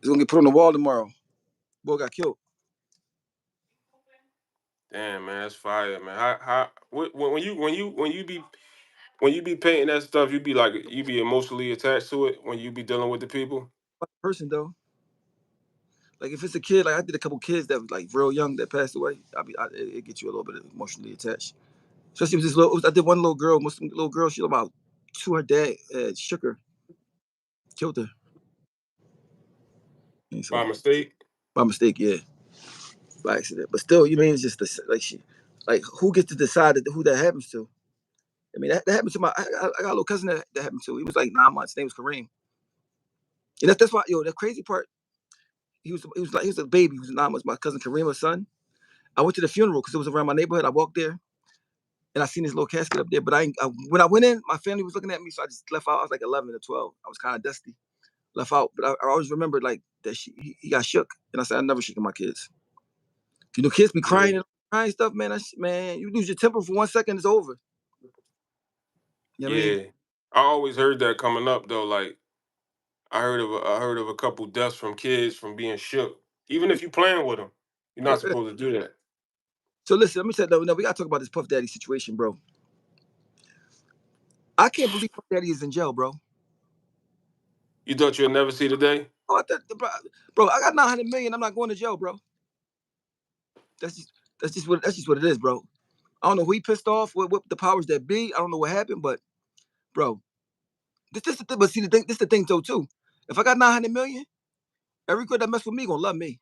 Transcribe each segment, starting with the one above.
He's gonna get put on the wall tomorrow. Boy got killed. Damn, man, that's fire, man. When you be painting that stuff, you be emotionally attached to it when you be dealing with the people. Person though, like if it's a kid, like I did a couple kids that was like real young that passed away. It gets you a little bit emotionally attached. Especially with this little, I did one little girl, Muslim little girl. She was about two. Her dad shook her, killed her. And By so mistake. by mistake, yeah, by accident. But still, you mean it's just like like who gets to decide who that happens to? I mean that happened to I got a little cousin that happened to. He was like 9 months. His name was Kareem. And that's why the crazy part. He was a baby. He was 9 months. My cousin Kareem, her son. I went to the funeral because it was around my neighborhood. I walked there and I seen this little casket up there. But when I went in, my family was looking at me, so I just left out. I was like 11 or 12. I was kind of dusty. Left out, but I always remembered like that he got shook, and I said I never shook my kids. Kids be Yeah. crying and crying stuff, man. Man, you lose your temper for 1 second, it's over. You know what I mean? Yeah. I always heard that coming up though. Like I heard of a couple deaths from kids from being shook. Even if you playing with them, you're not Yeah. supposed to do that. So listen, let me say that. No, we gotta talk about this Puff Daddy situation, bro. I can't believe Puff Daddy is in jail, bro. You thought you'd never see the day? Oh, bro, I got 900 million. I'm not going to jail, bro. That's just that's just what it is, bro. I don't know who he pissed off. What the powers that be? I don't know what happened, but bro, this the thing. But see the thing. This the thing though too. If I got 900 million, every girl that mess with me gonna love me.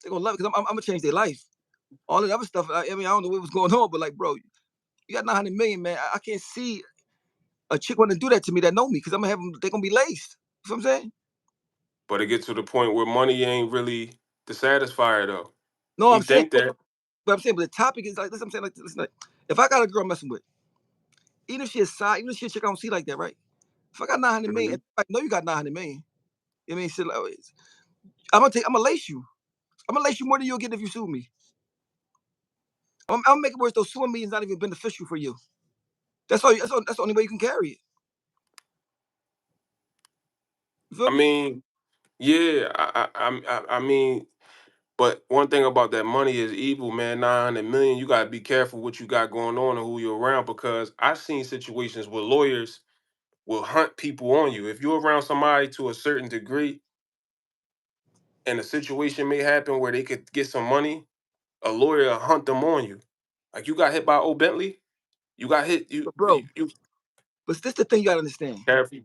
They gonna love it because I'm gonna change their life. All the other stuff. I mean, I don't know what was going on, but like, bro, you got 900 million, man. I can't see a chick want to do that to me that know me because I'm gonna have them. They're gonna be laced. You know what I'm saying? But it gets to the point where money ain't really the satisfier though. No, We I'm saying, think that. but the topic is like this. I'm saying like, listen, like, if I got a girl messing with, even if she a chick I don't see like that, right? If I got 900 million, Mhm. and I know you got 900 million. You know what I mean, shit, like, I'm gonna lace you. I'm gonna lace you more than you'll get if you sue me. I'm gonna make it worse. Those suing me is not even beneficial for you. That's the only way you can carry it. You feel I me? mean, yeah, I mean, but one thing about that money is evil, man. 900 million. You gotta be careful what you got going on and who you're around because I've seen situations where lawyers will hunt people on you. If you're around somebody to a certain degree, and a situation may happen where they could get some money, a lawyer will hunt them on you. Like you got hit by old Bentley, you got hit. But bro, but this the thing you gotta understand. Careful.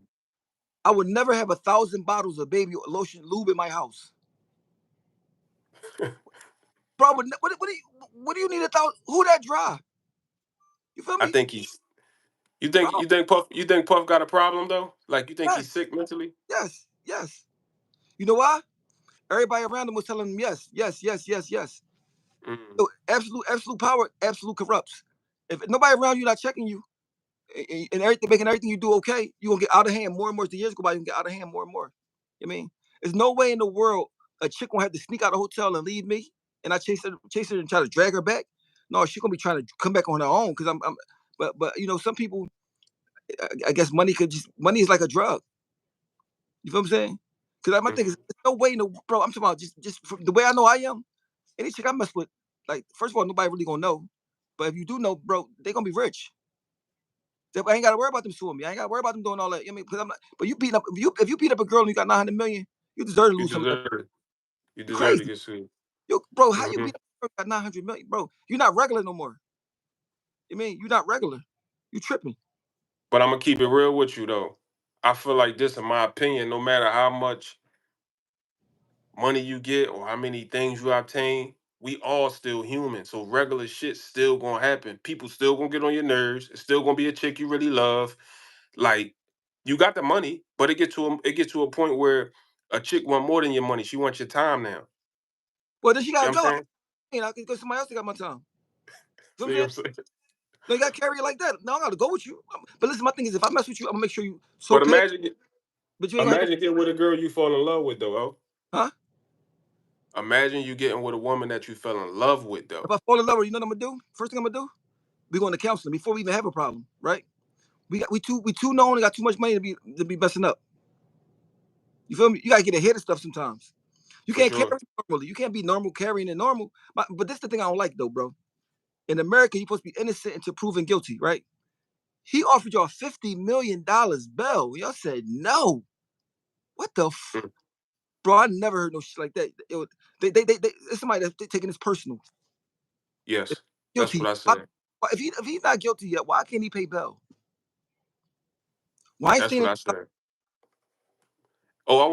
I would never have 1,000 bottles of baby lotion lube in my house. Bro, what do you need 1,000? Who that dry? You feel I me? think he's. Bro, You think Puff got a problem though? Like you think he's yes, sick mentally? yes, yes. You know why? Everybody around him was telling him yes, yes, yes, yes, yes. Mm. So absolute power, absolute corrupts. If nobody around you not checking you and everything, making everything you do okay, you gonna get out of hand more and more as the years go by. You can get out of hand more and more. You know what I mean, there's no way in the world a chick gonna have to sneak out of the hotel and leave me, and I chase her and try to drag her back. No, she gonna be trying to come back on her own because I'm. But some people, I guess money is like a drug. You feel what I'm saying? Because my thing is, Mhm. there's no way, no, bro. I'm talking about just from the way I know I am. Any chick I mess with, like, first of all, nobody really gonna know. But if you do know, bro, they gonna be rich. I ain't gotta worry about them suing me. I ain't gotta worry about them doing all that. I mean, because I'm not. But you beating up if you beat up a girl and you got 900 million, you deserve to You lose some money. deserve it. You You deserve to crazy, get sued. bro? How you Hmm. beat up a girl and got 900 million, bro? You're not regular no more. You mean you're not regular? You tripping? But I'm gonna keep it real with you though. I feel like this, in my opinion, no matter how much money you get or how many things you obtain, we all still human. So regular shit still gonna happen. People still gonna get on your nerves. It's still gonna be a chick you really love. Like you got the money, but it get to a point where a chick want more than your money. She wants your time now. Well, then she You gotta know what go. I'm saying? I can go somebody else that got my time. You know what I'm See what saying? I'm saying? No, you gotta carry it like that. No, I gotta go with you. But listen, my thing is, if I mess with you, I'm gonna make sure you so But paid, but you ain't gonna have imagine getting with a girl you fall in love with though. Oh. no, huh? Imagine you getting with a woman that you fell in love with If though. I fall in love with you, know what I'm gonna do? First thing I'm gonna do, we going to counseling before we even have a problem, right? We too known and got too much money to be messing up. You feel me? You gotta get ahead of stuff sometimes. You For can't carry sure. normally. You can't be normal carrying it normal. But this is the thing I don't like though, bro. In America, you're supposed to be innocent until proven guilty, right? He offered y'all $50 million bail. Y'all said no. What the Mm. bro? I never heard no shit like that. It's somebody that's taking this personal. If Yes, that's guilty. what I said. If he's not guilty yet, why can't he pay bail? Why ain't That's staying what in I said. Oh, I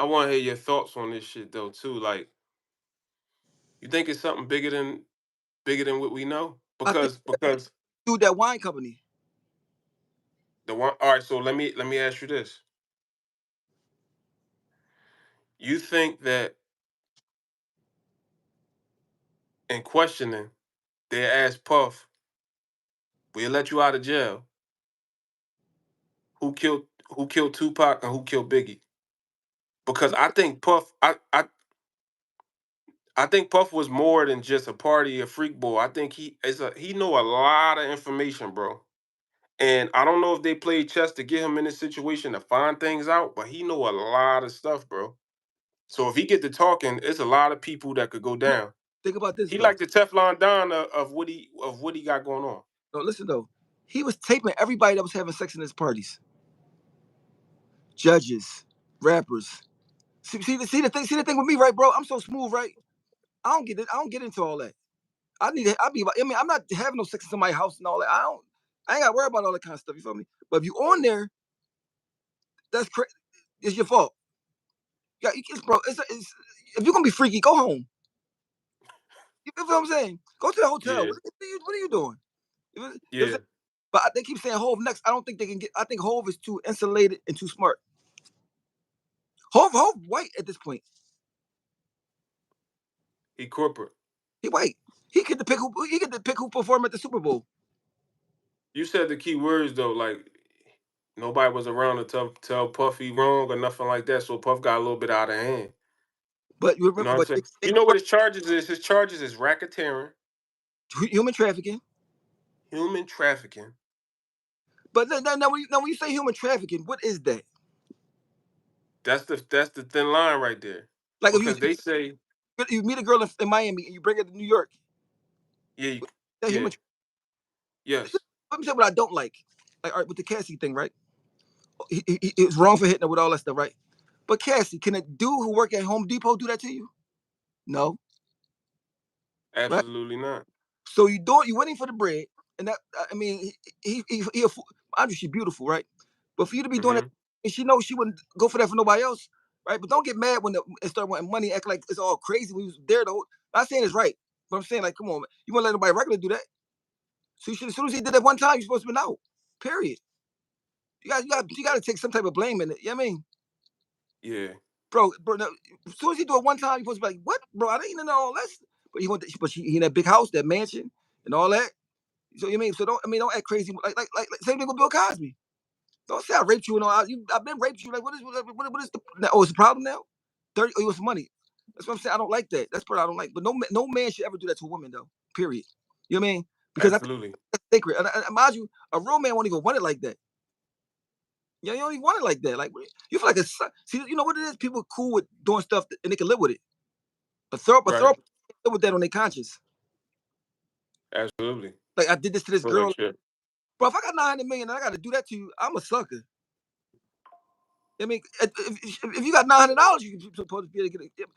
want to hear your thoughts on this shit though too. Like, you think it's something bigger than what we know? I think Because dude that wine company. the one. All right, so let me ask you this. You think that in questioning, they ask Puff, "We'll let you out of jail. Who killed Tupac and who killed Biggie?" Because I think Puff was more than just a party, a freak boy. I think he know a lot of information, bro. And I don't know if they played chess to get him in this situation to find things out, but he know a lot of stuff, bro. So if he get to talking, it's a lot of people that could go down. Think about this He though. like the Teflon Don of what he got going on. No, listen though. He was taping everybody that was having sex in his parties. Judges, rappers. See the thing with me, right, bro? I'm so smooth, right? I don't get it. I don't get into all that. I need to. I mean, I'm not having no sex in somebody's house and all that. I don't. I ain't got to worry about all that kind of stuff. You feel me? But if you on there, that's crazy. It's your fault. Yeah, bro. If you're gonna be freaky, go home. You feel what I'm saying? Go to the hotel. Yeah, What are you doing? You know what I'm yeah. saying? But they keep saying Hove next. I don't think they can get. I think Hove is too insulated and too smart. Hove white at this point. He corporate. He white. He get to pick who. He get to pick who perform at the Super Bowl. You said the key words though, like nobody was around to tell Puffy wrong or nothing like that. So Puff got a little bit out of hand. But you You remember, know what I'm but saying? You know what his charges is? His charges is racketeering, human trafficking. human trafficking. But now when you say human trafficking, what is that? That's the thin line right there. Like if Because they say, you meet a girl in Miami and you bring her to New York, yeah, that yeah, human. yes, Let me tell you what I don't like. Like, all right, with the Cassie thing, right? It was wrong for hitting her with all that stuff, right? But Cassie, can a dude who work at Home Depot do that to you? No, right? absolutely not. So you waiting for the bread, and that I mean, he a fool. Obviously she's beautiful, right? But for you to be doing that, Hmm. and she knows she wouldn't go for that for nobody else, right? But don't get mad when it start wanting money, act like it's all crazy. We was there the whole. Not saying it's right, but I'm saying like, come on, man. You want to let nobody regular do that? So you should, as soon as he did that one time, you're supposed to be out. Period. You got to take some type of blame in it. You know what I mean? Yeah, Bro, no, as soon as he do it one time, you're supposed to be like, what, bro? I didn't even know all that. But he in that big house, that mansion, and all that. So you mean? So don't act crazy. Like same thing with Bill Cosby. Don't say I raped you and all. I've been raped you. Like what is the? Oh, it's a problem now. 30. Oh, it was money. That's what I'm saying. I don't like that. That's part I don't like. But no man should ever do that to a woman though. Period. You know what I mean? Because I think absolutely. that's sacred. And mind you, a real man won't even want it like that. You don't even want it like that. Like you feel like a see. You know what it is? People cool with doing stuff and they can live with it. But throw Right. live with that on their conscience. Absolutely. Like I did this to this Feel like girl, shit. bro. If I got 900 million and I got to do that to you, I'm a sucker. I mean, if you got $900, you can supposed to be able to get it.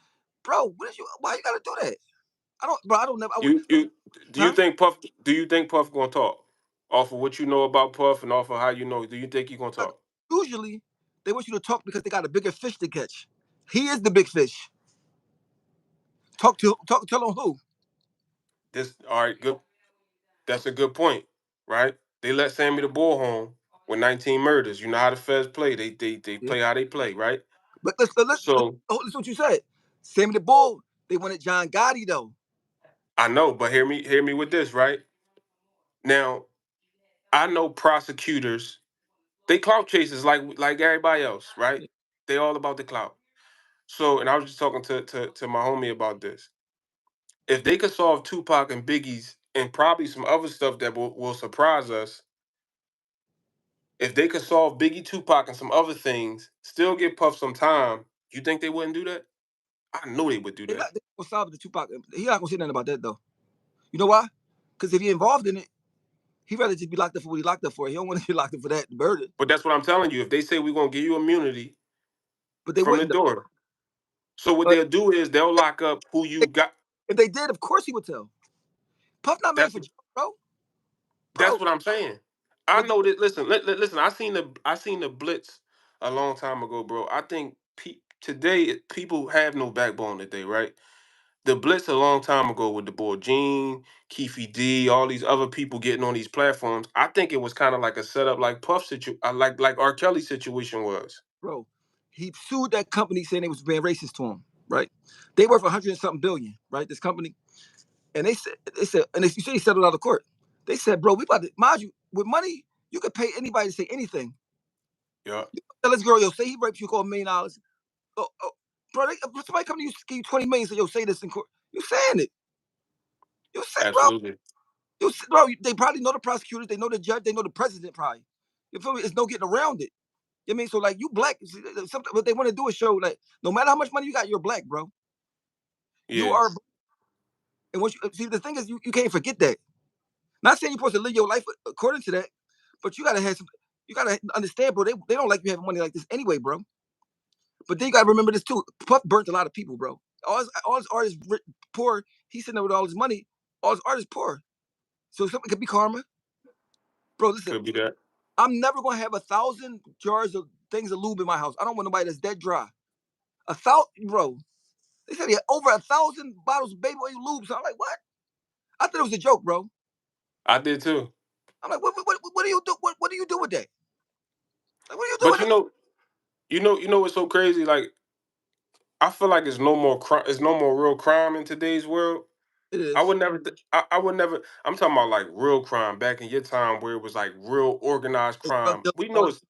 Bro, why you gotta do that? I don't, bro. I don't never. I would, You do you huh? think Puff? Do you think Puff gonna talk? Off of what you know about Puff and off of how you know, do you think he gonna talk? Usually, they want you to talk because they got a bigger fish to catch. He is the big fish. Tell him who. This all right, good. That's a good point, right? They let Sammy the Bull home with 19 murders. You know how the feds play. They Yeah. play how they play, right? But let's So oh, listen what you said. Sammy the Bull. They wanted John Gotti though. I know, but hear me with this, right? Now, I know prosecutors, they clout chasers like everybody else, right? Yeah. They all about the clout. So, and I was just talking to my homie about this. If they could solve Tupac and Biggie's and probably some other stuff that will surprise us, If they could solve Biggie, Tupac, and some other things, still get Puff some time, you think they wouldn't do that? I know they would do They that. not they gonna solve the Tupac. He not gonna say nothing about that though. You know why? Because if he involved in it, he'd rather just be locked up for what he locked up for. He don't want to be locked up for that murder. But that's what I'm telling you. If they say we're gonna give you immunity But they from the wouldn't though. door, so what But they'll do is they'll lock up who you got. if they did, of course he would tell. Puff not made That's for jail, bro. that's Bro, what I'm saying. I but know that. Listen, listen. I seen the blitz a long time ago, bro. I think today people have no backbone today, right? The blitz a long time ago with the boy Gene, Keefe D, all these other people getting on these platforms. I think it was kind of like a setup, like like R. Kelly situation was. bro, he sued that company saying they was being racist to him, right? They worth 100 and something billion, right? This company, and they said, and if you say he settled out of court, they said, bro, we about to, mind you, with money, you could pay anybody to say anything. Yeah, Tell this girl, yo, say he raped you, call $1 million. Oh, bro, somebody come to you, give you 20 million, say, yo, say this in court. You saying it? You say, bro, absolutely. bro, they probably know the prosecutors, they know the judge, they know the president, probably. You feel me? It's no getting around it. You know what I mean? So like, you black. Something what they want to do is show like, no matter how much money you got, you're black, bro. You Yeah, are, and once you see, the thing is, you can't forget that. Not saying you're supposed to live your life according to that, but you gotta have some. You gotta understand, bro. They don't like you having money like this anyway, bro. But then you gotta remember this too. Puff burnt a lot of people, bro. All his artists poor. He's sitting there with all his money. All his artists poor. So something could be karma, bro. Listen, could be that. I'm never gonna have 1,000 jars of things of lube in my house. I don't want nobody that's dead dry. 1,000, bro. They said he had over 1,000 bottles of baby oil lube. So I'm like, what? I thought it was a joke, bro. I did too. I'm like, what do you do? What do you do with that? Like, what do you do But with it? you know what's so crazy? Like I feel like it's no more crime. It's no more real crime in today's world. It I is. would never. I would never. I'm talking about like real crime back in your time where it was like real organized It's drug crime. dealing, We all know that. it's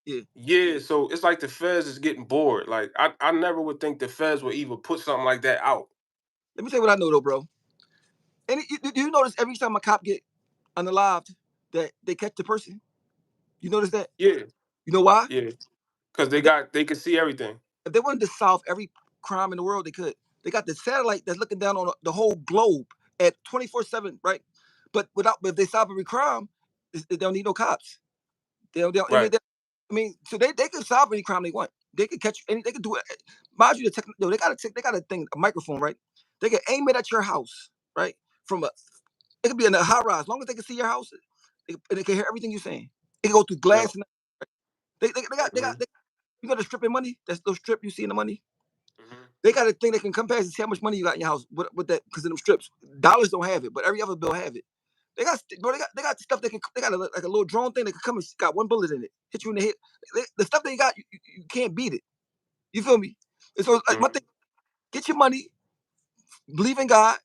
Yeah. yeah. So it's like the feds is getting bored. Like I never would think the feds would even put something like that out. Let me tell you what I know though, bro. And do you notice every time a cop get unalived that they catch the person? You notice that? Yeah, You know why? yeah. Because If they, they could see everything. if they wanted to solve every crime in the world, they could. They got the satellite that's looking down on the whole globe at 24/7, right? But if they solve every crime, they don't need no cops. I mean, Right. so they can solve any crime they want. They can catch any. They can do it. Mind you, they got a thing, a microphone, right? They can aim it at your house, right? From a, it could be in a high rise. As long as they can see your house, and they can hear everything you're saying. It can go through Yeah. glass. And Hmm. you got the strip in money. That's those strip you see in the money. Hmm. They got a thing that can come past and see how much money you got in your house with that because of them strips. Dollars don't have it, but every other bill have it. They got stuff that can they got like a little drone thing that can come and got one bullet in it, hit you in the head. The stuff they got, you can't beat it. You feel me? And so like my Hmm. thing, get your money, believe in God,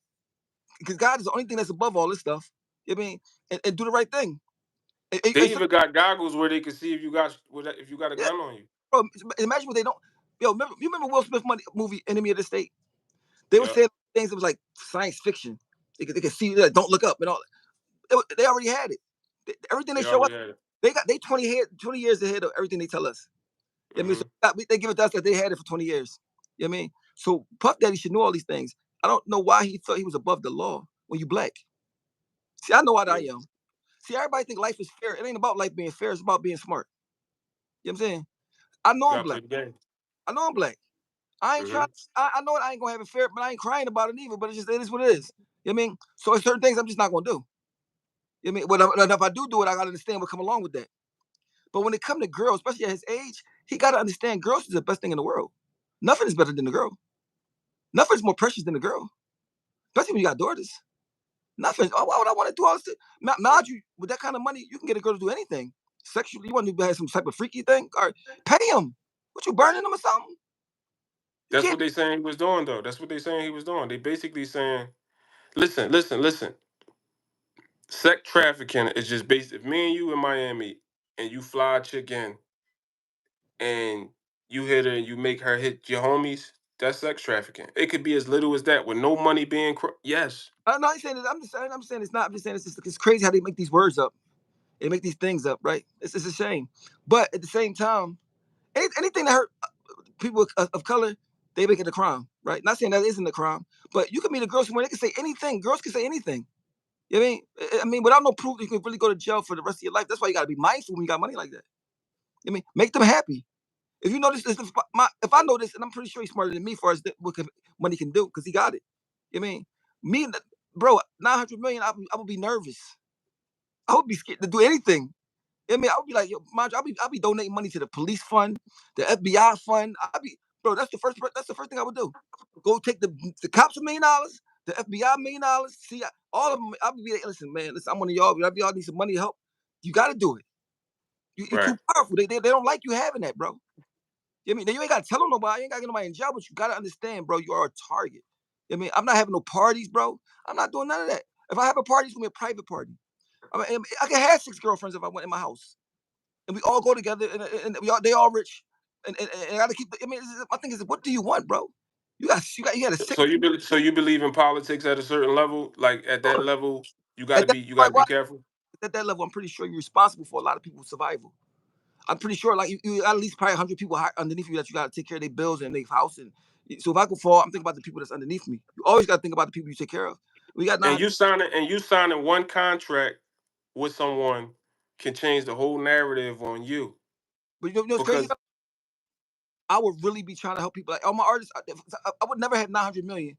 because God is the only thing that's above all this stuff. You know what I mean? And do the right thing. They even got goggles where they can see if you got a Yeah, gun on you. bro, imagine what they don't. Yo, you remember Will Smith movie Enemy of the State? They were Yeah. saying things that was like science fiction. They could see that. Don't look up and all. They already had it. Everything they They show us, already had it. they 20 years ahead of everything they tell us. You know what I mean, so Hmm. they give it to us that they had it for 20 years. You know what I mean? So Puff Daddy should know all these things. I don't know why he thought he was above the law when you black. See, I know what I Yeah. am. See, everybody think life is fair. It ain't about life being fair. It's about being smart. You know what I'm saying? I know You I'm gotta play black. the game. I know I'm black. I ain't trying. Hmm. I know I ain't gonna have it fair, but I ain't crying about it either. But it is what it is. You know what I mean? So it's certain things I'm just not gonna do. You know what I mean? But if I do it, I gotta understand what come along with that. But when it come to girls, especially at his age, he gotta understand girls is the best thing in the world. Nothing is better than the girl. Nothing is more precious than the girl. Especially when you got daughters. Nothing. Oh, why would I want to do all this? Mind you, with that kind of money, you can get a girl to do anything. Sexually, you want to have some type of freaky thing? All right, pay him. What you burning him or something? You That's can't. what they saying he was doing, though. That's what they saying he was doing. They basically saying, listen, listen, listen. Sex trafficking is just based. If me and you in Miami and you fly a chick in and you hit her and you make her hit your homies, that's sex trafficking. It could be as little as that with no money being. Yes. I'm not saying it. I'm saying it's not. I'm just saying it's crazy how they make these words up. They make these things up, right? It's a shame. But at the same time, anything that hurt people of color, they make it a crime, right? Not saying that isn't a crime, but you can meet a girl somewhere, they can say anything. Girls can say anything. You know what I mean? I mean, without no proof, you can really go to jail for the rest of your life. That's why you got to be mindful when you got money like that. I mean, make them happy. If you know this, if I know this, and I'm pretty sure he's smarter than me for as what money can do, because he got it. You know what I mean? Me, bro, 900 million, I would be nervous. I would be scared to do anything. I mean, I would be like, yo, mind you, I'll be donating money to the police fund, the FBI fund. Bro, that's the first thing I would do. Go take the cops $1 million, the FBI $1 million. See, all of them. I'll be like, listen, man, listen, I'm one of y'all. Y'all need some money help. You got to do it. You're Right. too powerful. They don't like you having that, bro. You know what I mean, you ain't got to tell nobody. You ain't got to get nobody in jail, but you got to understand, bro. You are a target. You know what I mean, I'm not having no parties, bro. I'm not doing none of that. If I have a party, it's gonna be a private party. I mean, I can have 6 girlfriends if I went in my house and we all go together, and they all rich, and I gotta keep. I mean, my thing is, what do you want, bro? You got a sick. So you believe in politics at a certain level, like at that Sure. level, At that, you got to be why- careful. at that level, I'm pretty sure you're responsible for a lot of people's survival. I'm pretty sure, like you at least probably 100 people underneath you that you got to take care of their bills and their house. And so if I could fall, I'm thinking about the people that's underneath me. You always got to think about the people you take care of. We got And 900, you signing one contract with someone can change the whole narrative on you but you know what's crazy? because I would really be trying to help people. Like all my artists, I would never have 900 million.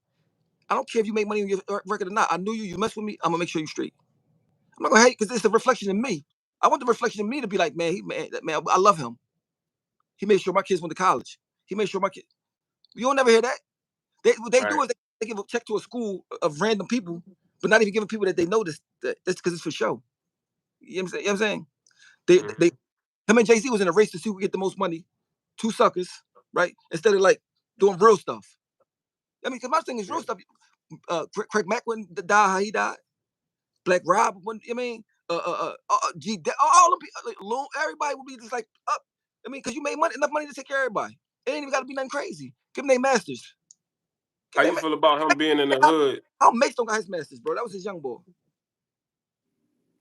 I don't care if you make money on your record or not. I knew you. You mess with me. I'm gonna make sure you straight. I'm not gonna hate because it's a reflection of me. I want the reflection of me to be like, man, man, I love him. He made sure my kids went to college. He made sure my kids. You don't never hear that. What they do right. is they give a check to a school of random people, but not even giving people that they know this. That's because it's for show. You know what I'm saying? You know what I'm saying? They Mhm. him and Jay Z was in a race to see who would get the most money. Two suckers, right? Instead of like doing real stuff. I mean, because my thing is real Yeah. stuff. Craig Mack wouldn't die how he died. Black Rob, I mean, all the people, like, everybody would be just like up. I mean, because you made enough money to take care of everybody. It ain't even got to be nothing crazy. Give them their masters. How Give you them feel about him being in the how, hood? how Mace don't got his masters, bro. That was his young boy.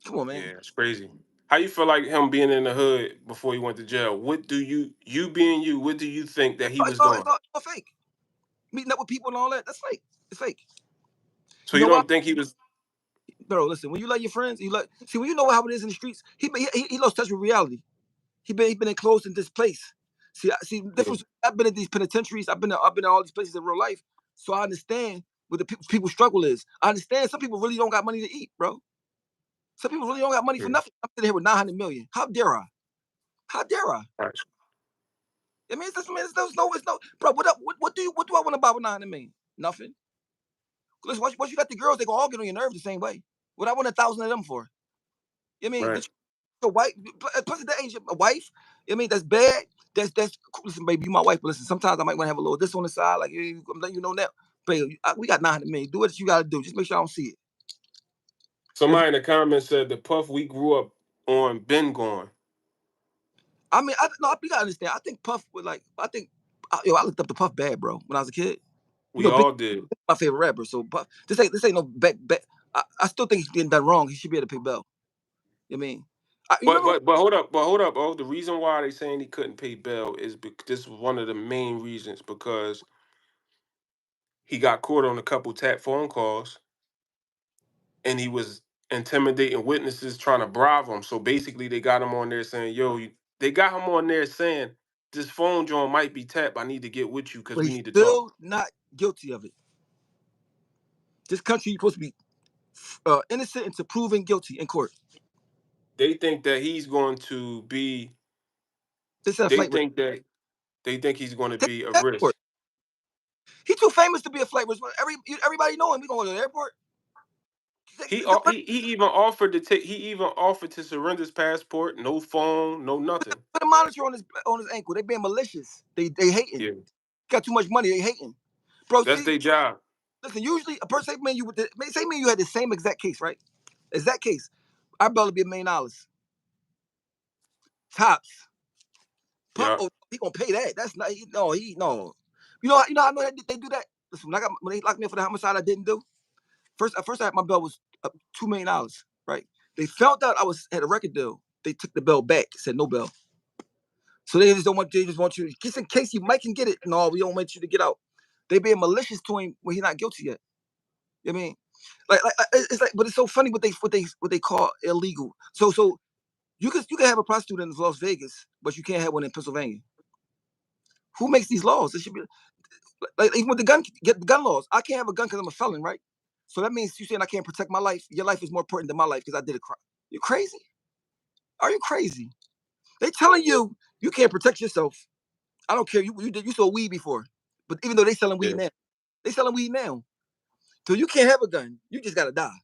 Come on, man. Yeah, it's crazy. How you feel like him being in the hood before he went to jail? What do you being you? What do you think that he It's was all, it's doing? all, it's all fake. Meeting up with people and all that. That's fake. It's fake. So You you know why, don't think he was? bro? Listen, when you love your friends, see when you know how it is in the streets. He lost touch with reality. He been enclosed in this place. See the Yeah. difference. I've been in these penitentiaries. I've been in all these places in real life, so I understand what the people struggle is. I understand some people really don't got money to eat, bro. Some people really don't got money for Yeah. nothing. I'm sitting here with 900 million. How dare I? How dare I? Right. I mean, it's no, bro. What do I want to buy with 900 million? Nothing. Listen, once you got the girls, they gonna all get on your nerves the same way. What I want 1,000 of them for? You know what I mean, Right. get your wife, plus at that age, a wife. You know what I mean, that's bad. That's listen, baby, you my wife, but listen, sometimes I might want to have a little this on the side, like I'm letting you know now. Baby, we got 900 million. Do what you gotta do. Just make sure I don't see it. If Somebody in the comments said the puff we grew up on been gone. I mean, no, you gotta understand. I think Puff would like. I looked up the Puff bad, bro, when I was a kid. You We know, Big all did. my favorite rapper. So Puff, this ain't no back. I still think he's getting done wrong. He should be able to pay bail. You know what I mean, you But remember? hold up. Oh, the reason why they saying he couldn't pay bail is because this was one of the main reasons because he got caught on a couple tap phone calls and he was intimidating witnesses trying to bribe him. So basically, they got him on there saying, "Yo, they got him on there saying this phone joint might be tapped. I need to get with you because But we he's need to talk." still not guilty of it. This country, you're supposed to be innocent until proven guilty in court. They think that he's going to be. This is a They flight risk. think that they think he's going to Take be a the airport. risk. He too famous to be a flight risk. Everybody know him. We gonna go to the airport. Put He even offered to take. He even offered to surrender his passport. No phone. No nothing. a monitor on his ankle. They being malicious. They hating. Yeah, Got too much money. They hating. Bro, that's see, their job. listen. Usually, a person say, man, say, man, you had the same exact case, right? Exact case. Our bill would be $1 million tops. Yeah. Oh, he gonna pay that. That's not. No. You know. I know they do that. Listen, when they locked me up for the homicide, I didn't do. First I had my bill was $2 million, right? They found out I had a record deal. They took the bail back. Said no bail. So they just don't want. They just want you, just in case you might can get it. No, we don't want you to get out. They being malicious to him when he's not guilty yet. You know what I mean, like it's like, but it's so funny what they call illegal. So you can have a prostitute in Las Vegas, but you can't have one in Pennsylvania. Who makes these laws? It should be like even with the gun laws. I can't have a gun because I'm a felon, right? So that means you saying I can't protect my life. Your life is more important than my life because I did a crime. You're crazy. Are you crazy? They telling you can't protect yourself. I don't care. You sold weed before, but even though they selling weed Yeah, now, they selling weed now. So you can't have a gun. You just gotta die.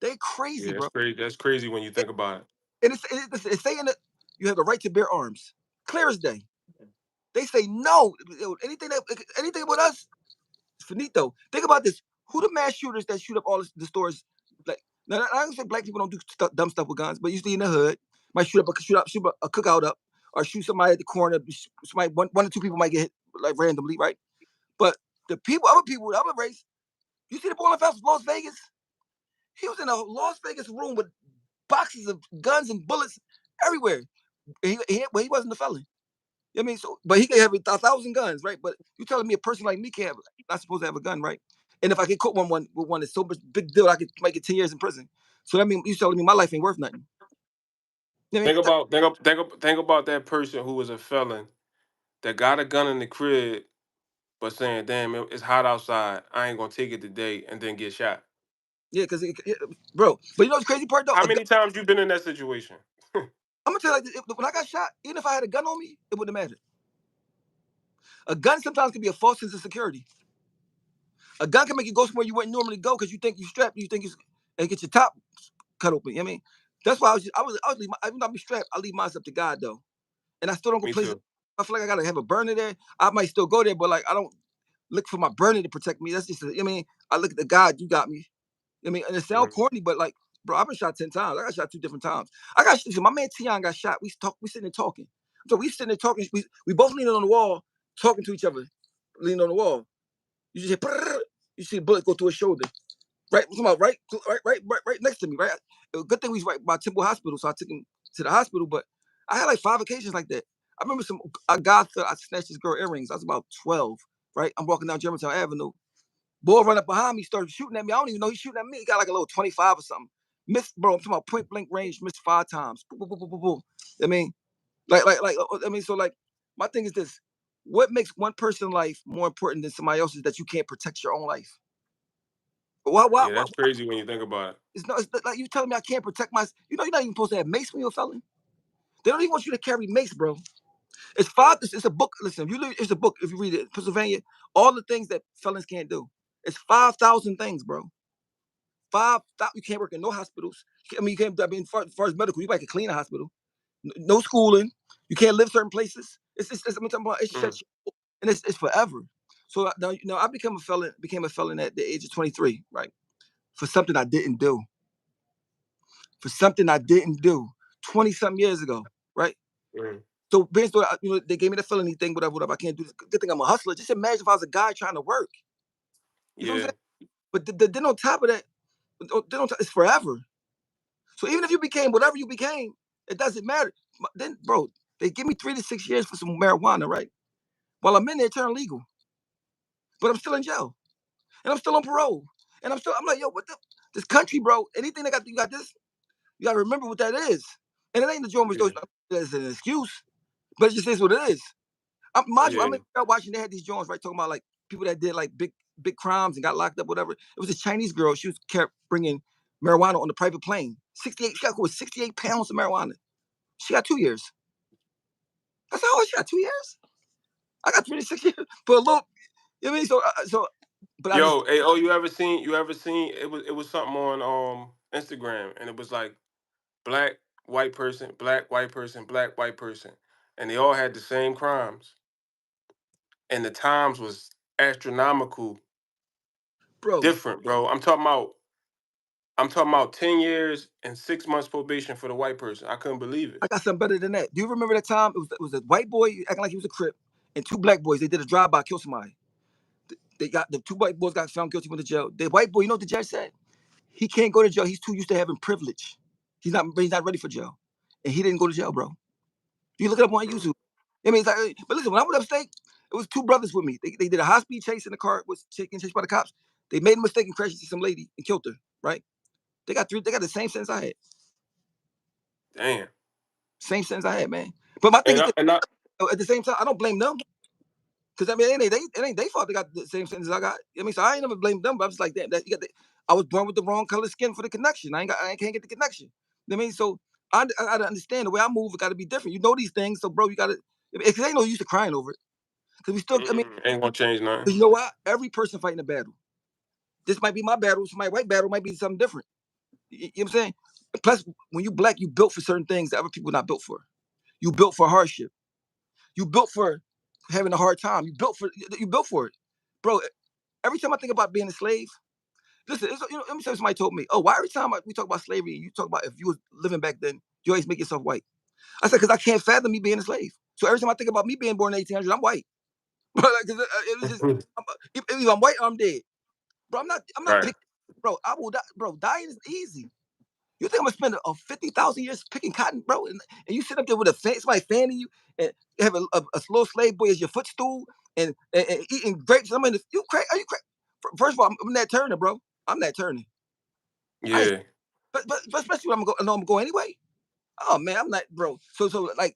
They crazy, yeah, bro. that's crazy. That's crazy when you It, think about and it's saying that you have the right to bear arms, clear as day. They say no. Anything with us, it's finito. Think about this. Who the mass shooters that shoot up all the stores? Like, now I don't say black people don't do dumb stuff with guns, but usually in the hood, might shoot a cookout up, or shoot somebody at the corner. Somebody, one or two people might get hit like randomly, right? But other people, the other race, you see the boy in Las Vegas? He was in a Las Vegas room with boxes of guns and bullets everywhere. Well, he wasn't a felon. You know what I mean? So, but he can have 1,000 guns, right? But you telling me a person like me can't have, not supposed to have a gun, right? And if I get caught with one, it's so much big deal. Might get 10 years in prison. So that means you telling me my life ain't worth nothing. You know what I it. mean? Think about that person who was a felon that got a gun in the crib, but saying, "Damn, it's hot outside. I ain't gonna take it today," and then get shot. Yeah, because bro. But you know what's crazy part though? How many times you been in that situation? I'm gonna tell you like this, when I got shot, even if I had a gun on me, it wouldn't matter. A gun sometimes can be a false sense of security. A gun can make you go somewhere you wouldn't normally go because you think you strapped, and get your top cut open. You know what I mean? That's why I was leave even though I'm strapped, I leave mine up to God though. And I still don't go Me places. too. I feel like I gotta have a burner there. I might still go there, but like I don't look for my burner to protect me. That's just, you know what I mean, I look at the God, you got me. You know what I mean, and it sounds Mhm. corny, but like, bro, I've been shot 10 times. I got shot 2 different times. I got listen, my man Tion got shot. We sitting there talking. So we sitting there talking. We both leaning on the wall, talking to each other, leaning on the wall. You just hear, brrr, you see a bullet go through his shoulder. Right next to me. Right. Good thing we was right by Temple Hospital, so I took him to the hospital. But I had like 5 occasions like that. I remember a guy thought I snatched his girl earrings. I was about 12. Right. I'm walking down Germantown Avenue. Boy run up behind me, started shooting at me. I don't even know he's shooting at me. He got like a little 25 or something. Missed, bro. I'm talking about point blank range. Missed 5 times. Boom, boom, boom, boom, boom, boom. I mean, I mean, so like, my thing is this: what makes one person's life more important than somebody else's that you can't protect your own life? Yeah, Why that's crazy when you think about it. it's like you telling me I can't protect my. You know, you're not even supposed to have mace when you're a felon. They don't even want you to carry mace, bro. It's five. It's a book. Listen, it's a book. If you read it, Pennsylvania, all the things that felons can't do. It's 5,000 things, bro. 5,000. You can't work in no hospitals. I mean, you can't. I mean, far as medical, you might can clean a hospital. No schooling. You can't live certain places. I'm talking about. It Mm. shuts you, and it's forever. So now, I became a felon at the age of 23, right? For something I didn't do. For something I didn't do 20 something years ago, right? Mm. So based on, they gave me the felony thing, whatever. I can't do this. Good thing I'm a hustler. Just imagine if I was a guy trying to work. You know what I'm Yeah, saying? But then on top of that, it's forever. So even if you became whatever you became, it doesn't matter. Then, bro, they give me 3 to 6 years for some marijuana, right? While I'm in there, it turned legal. But I'm still in jail. And I'm still on parole. And I'm like, yo, what the, this country, bro, anything you got this, you got to remember what that is. And it ain't the joint yeah, as an excuse, but it just is what it is. Mind you, yeah, I'm in watching. They had these joints, right, talking about like people that did like big crimes and got locked up, whatever. It was a Chinese girl. She was kept bringing marijuana on the private plane. 68. She got caught with 68 pounds of marijuana. She got 2 years. I said, oh, she got 2 years. I got 26 years for a little. You know what I mean? But I just, Yo, hey, oh, you ever seen? It was something on Instagram, and it was like black, white person, black, white person, black, white person, and they all had the same crimes, and the times was astronomical bro, different, bro. I'm talking about 10 years and 6 months probation for the white person. I couldn't believe it. I got something better than that. Do you remember that time? It was a white boy acting like he was a crip, and 2 black boys. They did a drive-by, kill somebody. The 2 white boys got found guilty, went to jail. The white boy, you know what the judge said? He can't go to jail. He's too used to having privilege. He's not ready for jail, and he didn't go to jail, bro. You look it up on YouTube. I mean, it's like, but listen, when I went upstate, it was two brothers with me. They did a high speed chase in the car, was getting chased by the cops. They made a mistake and crashed into some lady and killed her. Right? They got the same sentence I had. Damn. Same sentence I had, man. But my thing is, at the same time, I don't blame them. Because I mean, it ain't they fault they got the same sentence I got. I mean, so I ain't never blamed them, but I was like, damn, I was born with the wrong color skin for the connection. I can't get the connection. You know what I mean, so I gotta understand the way I move. It got to be different. You know these things, so bro, you gotta. Because ain't no use to crying over it. Because we still, I mean, ain't gonna change nothing. you know what? Every person fighting a battle. This might be my battle. My white battle might be something different. You know what I'm saying? Plus, when you black, you built for certain things that other people not built for. You built for hardship. You built for having a hard time. You built for it, bro. Every time I think about being a slave, listen, let me say somebody told me, oh, why every time we talk about slavery, you talk about if you was living back then, you always make yourself white. I said, because I can't fathom me being a slave. So every time I think about me being born in 1800, I'm white. Like, it was just, if I'm white, I'm dead. Bro, I'm not Right. picking, bro, I will die. Bro, dying is easy. You think I'm gonna spend 50,000 years picking cotton, bro? And you sit up there with somebody fanning you and have a slow slave boy as your footstool and eating grapes. I mean, you crazy? Are you crazy? First of all, I'm Nat Turner, bro. I'm Nat Turner. Yeah. But especially when I know I'm going anyway. Oh man, I'm not, bro. So like,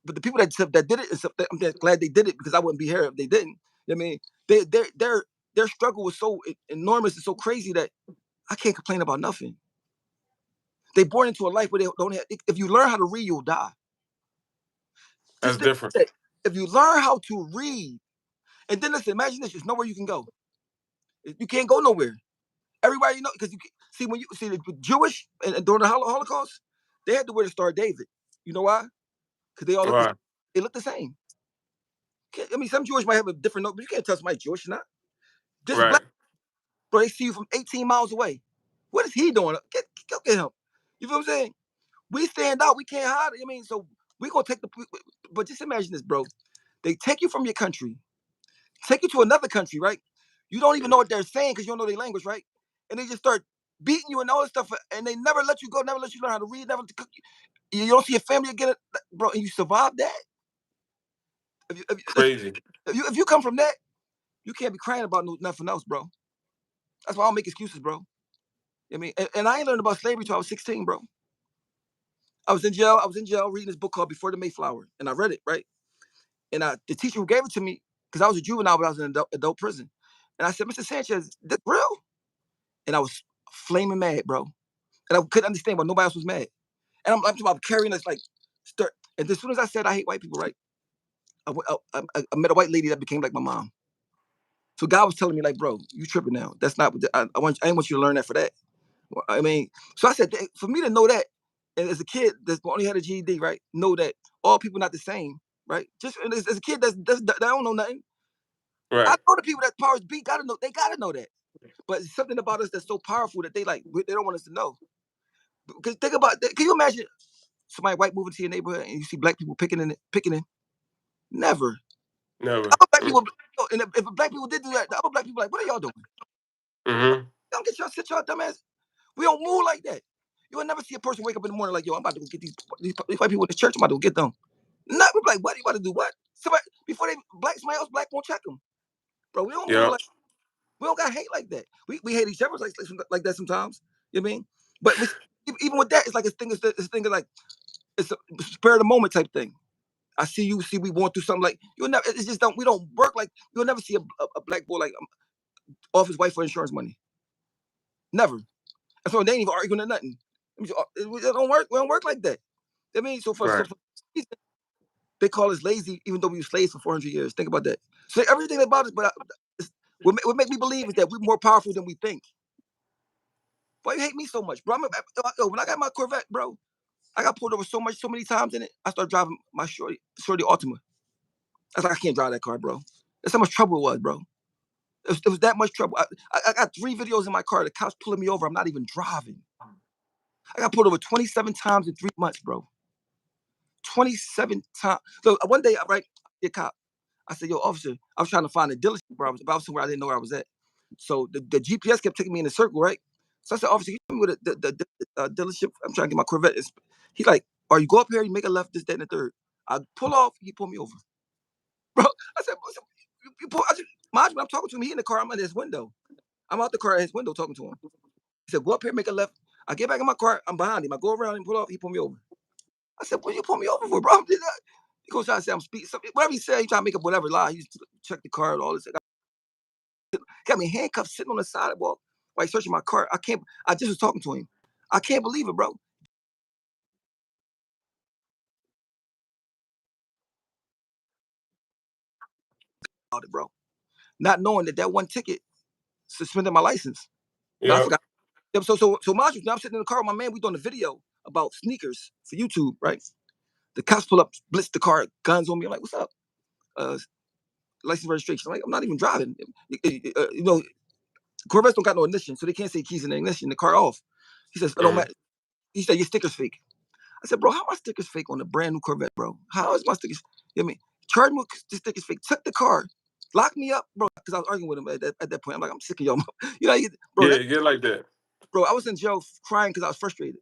but the people that did it, I'm glad they did it because I wouldn't be here if they didn't. I mean, their struggle was so enormous and so crazy that I can't complain about nothing. They born into a life where they don't have. If you learn how to read, you'll die. That's Just different. if you learn how to read, and then listen, imagine this: there's nowhere you can go. You can't go nowhere. Everybody you know, because you see when you see the Jewish and during the Holocaust, they had to wear the Star of David. You know why? Because Right. they look the same. I mean, some Jewish might have a different note, but you can't tell somebody Jewish or not. This Right. black bro, they see you from 18 miles away. What is he doing? Go get him. You feel what I'm saying? We stand out. We can't hide it. I mean, so we gonna take the. But just imagine this, bro. They take you from your country, take you to another country, right? You don't even know what they're saying because you don't know their language, right? And they just start beating you and all this stuff, and they never let you go, never let you learn how to read, never to cook. You don't see your family again, bro, and you survive that. Crazy. If you come from that, you can't be crying about nothing else, bro. That's why I don't make excuses, bro. I mean, and I ain't learned about slavery till I was 16, bro. I was in jail. I was in jail reading this book called Before the Mayflower, and I read it, right? And the teacher who gave it to me, because I was a juvenile, but I was in adult prison. And I said, Mr. Sanchez, this real? And I was flaming mad, bro. And I couldn't understand why nobody else was mad. And I'm talking about carrying this like, and as soon as I said I hate white people, right? I met a white lady that became like my mom. So God was telling me, like, bro, you tripping now. That's not what I didn't want you to learn that for that. I mean, so I said, for me to know that, and as a kid that's only had a GED, right? Know that all people not the same, right? Just as a kid that don't know nothing. I Right. know the people that powers be gotta know. They gotta know that. But it's something about us that's so powerful that they don't want us to know. Because think about that. Can you imagine somebody white moving to your neighborhood and you see black people picking in? Never. Never. Other black people, and if black people did do that, the other black people like, what are y'all doing? Mm-hmm. Don't get y'all sit y'all dumbass. We don't move like that. You will never see a person wake up in the morning like, yo, I'm about to go get these white people in the church. I'm about to go get them. Not we're like, what are you about to do? What? Somebody before somebody else black won't check them, bro. We don't move Yep. like we don't got hate like that. We hate each other like that sometimes. You know what I mean? But even with that, it's like it's a thing of like it's a spur of the moment type thing. I see you, see we going through something like you'll never. It's just we don't work like you'll never see a black boy like off his wife for insurance money. Never. And so they ain't even arguing or nothing. It don't work. We don't work like that. I mean, Right. they call us lazy, even though we were slaves for 400 years. Think about that. So everything about us, but what make me believe is that we're more powerful than we think. Why you hate me so much, bro? When I got my Corvette, bro, I got pulled over so many times in it. I started driving my shorty Altima. I was like, I can't drive that car, bro. That's how much trouble it was, bro. It was that much trouble. I got 3 videos in my car. The cops pulling me over. I'm not even driving. I got pulled over 27 times in 3 months, bro. 27 times. So one day, right, the cop, I said, yo, officer, I was trying to find a dealership where I was about somewhere I didn't know where I was at. So the GPS kept taking me in a circle, right? So I said, officer, you tell me what the dealership. I'm trying to get my Corvette. He like, are you go up here? You make a left, this, that, and the third. I pull off. He pulled me over, bro. I said, you pull. I said, mind you, I'm talking to him. He in the car. I'm under his window. I'm out the car at his window talking to him. He said, go up here, make a left. I get back in my car. I'm behind him. I go around and pull off. He pull me over. I said, what you pull me over for, bro? He goes trying to say I'm speeding. Whatever he said, he trying to make up whatever lie. He used to check the car and all this. Got me handcuffed sitting on the sidewalk while he's searching my car. I can't. I just was talking to him. I can't believe it, bro. About it, bro. Not knowing that one ticket suspended my license. But I Yeah. forgot. So mind you, now I'm sitting in the car with my man. We doing a video about sneakers for YouTube, right? The cops pull up, blitz the car, guns on me. I'm like, what's up? Uh, license registration. I'm like, I'm not even driving. You know, Corvettes don't got no ignition, so they can't say keys in the ignition. The car off. He says, it don't Mhm. matter. He said, your sticker's fake. I said, bro, how my sticker's fake on a brand new Corvette, bro? How is my stickers? You know what I mean? Charge me with the stickers fake. Took the car, locked me up, bro. Because I was arguing with him at that point. I'm like, I'm sick of y'all, you know, bro. Yeah, get like that. Bro, I was in jail crying because I was frustrated.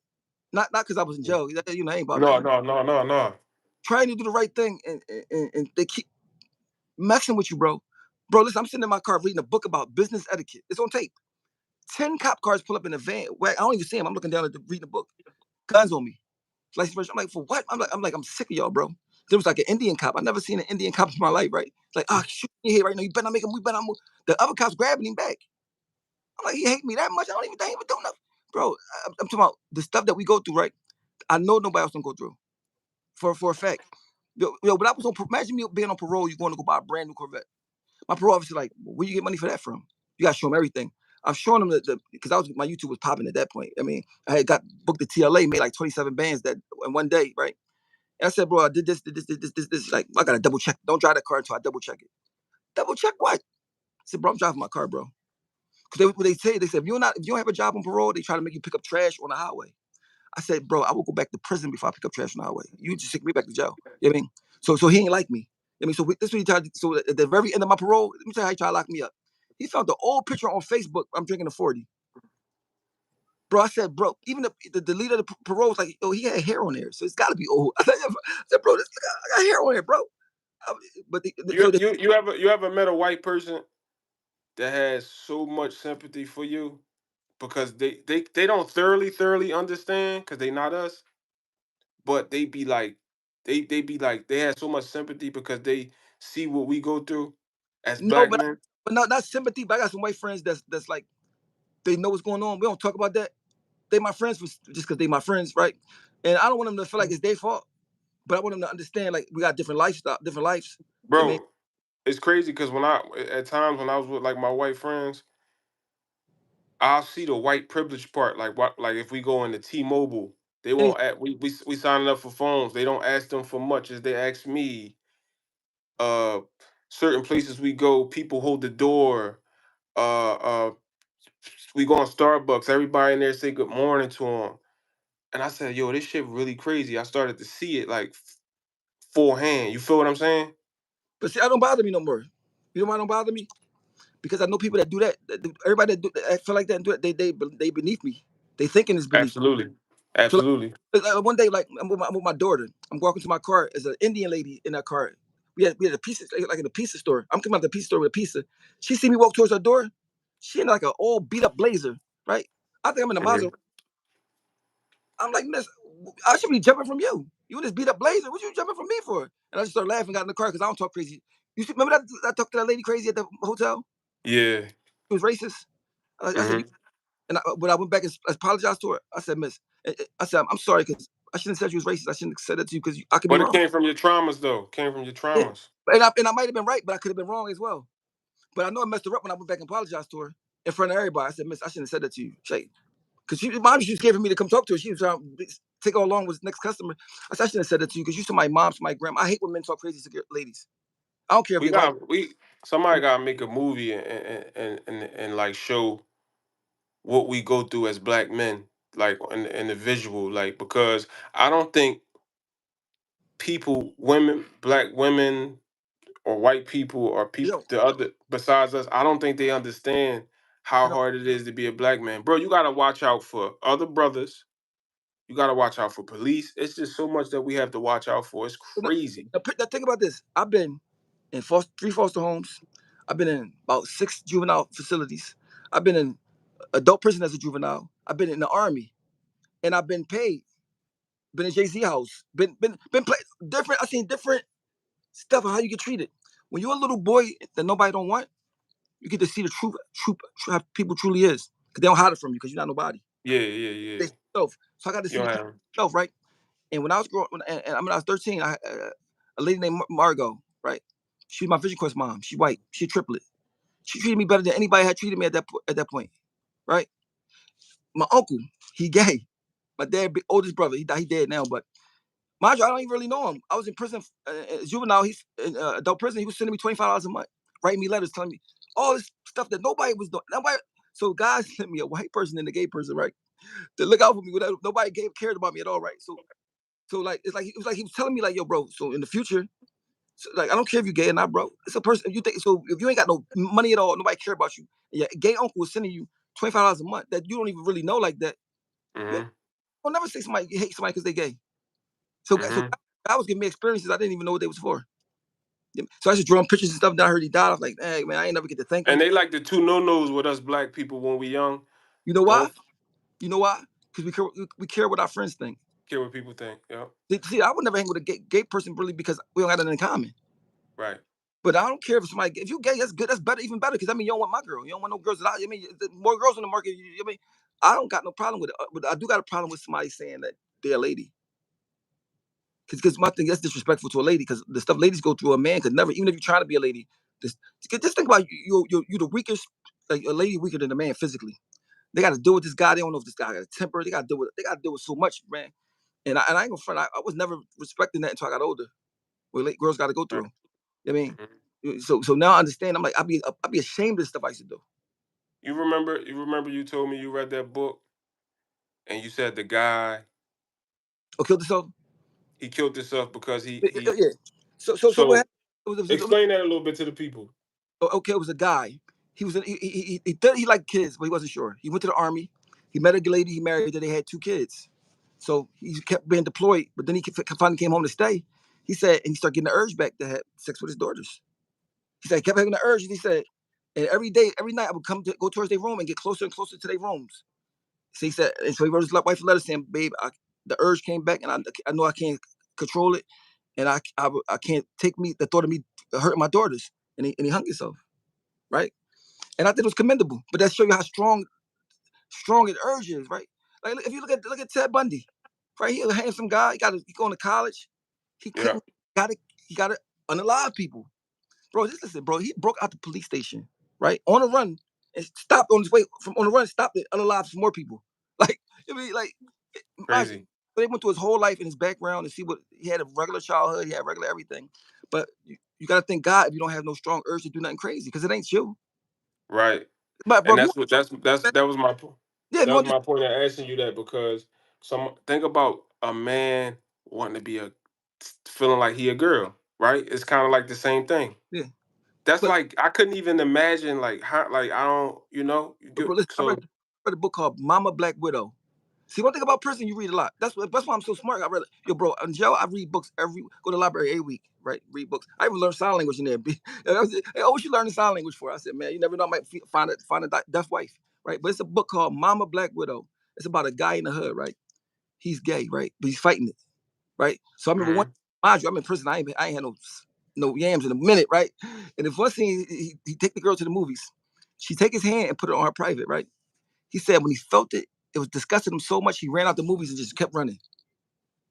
Not because I was in jail. You know, ain't about No, that. no, no, no, no. Trying to do the right thing, and they keep messing with you, bro. Bro, listen, I'm sitting in my car reading a book about business etiquette. It's on tape. 10 cop cars pull up in a van. Where I don't even see him. I'm looking down at reading the book. Guns on me. License. I'm like, for what? I'm sick of y'all, bro. There was like an Indian cop. I never seen an Indian cop in my life, right? Like, shoot me here right now. You better not make him. We better not move. The other cops grabbing him back. I'm like, he hate me that much. I don't even think he would do nothing. Bro, I'm talking about the stuff that we go through, right? I know nobody else don't go through. For a fact. But I was on, imagine me being on parole, you're going to go buy a brand new Corvette. My parole officer like, where you get money for that from? You gotta show them everything. I've shown them the because my YouTube was popping at that point. I mean, I had got booked the TLA, made like 27 bands that in one day, right? And I said, bro, I did this, did this. Like, I gotta double check. Don't drive the car until I double check it. Double check what? I said, bro, I'm driving my car, bro. Because they said, if you don't have a job on parole, they try to make you pick up trash on the highway. I said, bro, I will go back to prison before I pick up trash on the highway. You just take me back to jail. You know what I mean? So he ain't like me. I mean, this what he tried. So at the very end of my parole, let me tell you how he tried to lock me up. He found the old picture on Facebook. I'm drinking a 40. Bro, I said, bro, even the leader of the parole was like, oh, he had hair on there, so it's got to be old. I said, bro, I got hair on there, bro. But You you you ever met a white person that has so much sympathy for you because they don't thoroughly understand because they not us, but they be like they have so much sympathy because they see what we go through as no, black but men. not sympathy. But I got some white friends that's like they know what's going on. We don't talk about that. They my friends just because they my friends, right? And I don't want them to feel like it's their fault. But I want them to understand like we got different lifestyle, different lives. I mean, Bro, it's crazy because when I at times when I was with like my white friends, I'll see the white privilege part. Like what like if we go into T-Mobile, they won't we signing up for phones. They don't ask them for much as they ask me. Uh certain places we go, people hold the door. We go on Starbucks, everybody in there say good morning to them. And I said, yo, this shit really crazy. I started to see it like full hand. You feel what I'm saying? but see, I don't bother me no more. You know why it don't bother me? Because I know people that do that. Everybody that feel like that and do it, they beneath me. They thinking it's beneath. Absolutely. So Absolutely. one day, like I'm with my daughter. I'm walking to my car. There's an Indian lady in that car. We had a pizza like in a pizza store. I'm coming out the pizza store with a pizza. She see me walk towards her door. She in like an all beat up blazer, right? I think I'm in the Mhm. Maserati. I'm like, miss, I should be jumping from you. You in this beat up blazer. What you jumping from me for? And I just started laughing, got in the car because I don't talk crazy. Remember that I talked to that lady crazy at the hotel? Yeah. She was racist. I said, Hmm. when I went back and apologized to her, I said, Miss, I said, I'm sorry because I shouldn't have said you was racist. I shouldn't have said that to you because I could be But it wrong. came from your traumas though. Came from your Yeah. traumas. And I might have been right, but I could have been wrong as well. But I know I messed her up when I went back and apologized to her in front of everybody. I said, Miss, I shouldn't have said that to you. Because she was scared for me to come talk to her. She was trying to take her along with the next customer. I said, I shouldn't have said that to you because you to my mom, to my grandma. I hate when men talk crazy to ladies. I don't care if We they're white. got we somebody gotta make a movie and like show what we go through as black men, like in the visual, like because I don't think people, women, black women, or white people, or people Yo, the other besides us, I don't think they understand how hard it is to be a black man. Bro, you gotta watch out for other brothers. You gotta watch out for police. It's just so much that we have to watch out for. It's crazy. Now, think about this. I've been in three foster homes. I've been in about 6 juvenile facilities. I've been in adult prison as a juvenile. I've been in the army, and I've been paid. Been in Jay-Z house. Been play, different. I seen different stuff of how you get treated. When you're a little boy that nobody don't want, you get to see the truth how people truly is. Cause they don't hide it from you because you're not nobody. Yeah, yeah, yeah. They self. So I got to You see don't the have self, right? And when I was growing, and when I was 13, I a lady named Margot, right? She was my vision quest mom. She white. She a triplet. She treated me better than anybody had treated me at that point, right? My uncle, he gay. My dad, oldest brother, he dead now, but mind you, I don't even really know him. I was in prison, juvenile. He's in adult prison. He was sending me $25 a month, writing me letters, telling me all this stuff that nobody was doing. Nobody. So guys sent me a white person and a gay person, right, to look out for me. Without, nobody cared about me at all, right? So like it was like he was telling me like, yo, bro. So in the future, so, like I don't care if you're gay or not, bro. It's a person. If you think so, if you ain't got no money at all, nobody care about you. And your gay uncle was sending you $25 a month that you don't even really know like that. You mm-hmm. will never say somebody you hate somebody because they gay. So Mm-hmm. God was giving me experiences I didn't even know what they was for. So I just drawing pictures and stuff. Then I heard he died. I was like, hey man, I ain't never get to thank And him. they like the two no-nos with us black people when we young. You know why? Don't You know why? Because we care what our friends think. care what people think. Yep. See, I would never hang with a gay person really because we don't got nothing in common. Right. But I don't care if somebody, if you gay, that's good, that's better, even better. Because I mean, you don't want my girl, you don't want no girls that I mean, more girls on the market. I mean, I don't got no problem with it, but I do got a problem with somebody saying that they're a lady. Because my thing that's disrespectful to a lady. Because the stuff ladies go through, a man could never, even if you're trying to be a lady. Just think about you the weakest, like a lady weaker than a man physically. They got to deal with this guy. They don't know if this guy got a temper. They got to deal with so much, man. And I ain't gonna front. I was never respecting that until I got older. What girls got to go Right. through. I mean, Mm-hmm. so now I understand. I'm like, I'd be ashamed of the stuff I used to do. You told me you read that book and you said the guy Or killed himself. he killed himself because he Yeah. So what so happened? It was explain that a little bit to the people. okay. It was a guy. He was he thought he liked kids, but he wasn't sure. He went to the army. He met a lady. He married her. They had 2 kids. So he kept being deployed, but then he finally came home to stay. He said, and he started getting the urge back to have sex with his daughters. He said, he kept having the urge, and he said, and every day, every night, I would go towards their room and get closer and closer to their rooms. So he said, and so he wrote his wife a letter saying, "Babe, the urge came back, and I know I can't control it, and I can't take the thought of me hurting my daughters." And he hung himself, right? And I think it was commendable. But that show you how strong it urge is, right? Like if you look at Ted Bundy, right? He a handsome guy. He going to college. He Yeah. couldn't got to unalive people, bro. Just listen, bro. He broke out the police station, right, on a run, and stopped on his way from on the run. Stopped it, unalive some more people. Like I mean, like mind you, Crazy. they went through his whole life and his background and see what he had a regular childhood. He had regular everything, but you got to thank God if you don't have no strong urge to do nothing crazy because it ain't you. Right. But bro, And if you that was my yeah, if that you was want to my point of asking you that because think about a man wanting to be a feeling like he a girl, right? It's kind of like the same thing. yeah, That's but like I couldn't even imagine like how like I don't you But get bro, listen, so read a book called Mama Black Widow. See, one thing about prison, you read a lot. That's why I'm so smart. I read it. Yo, bro, in jail, I read books go to the library every week, right? Read books. I even learned sign language in there. Hey, what you learning sign language for? I said, man, you never know, I might find a deaf wife, right? But it's a book called Mama Black Widow. It's about a guy in the hood, right? He's gay, right? But he's fighting it, right? So I remember one, mhm, mind you, I'm in prison. I ain't had no yams in a minute, right? And the first thing he take the girl to the movies. She take his hand and put it on her private, right? He said when he felt it, it was disgusting him so much he ran out the movies and just kept running.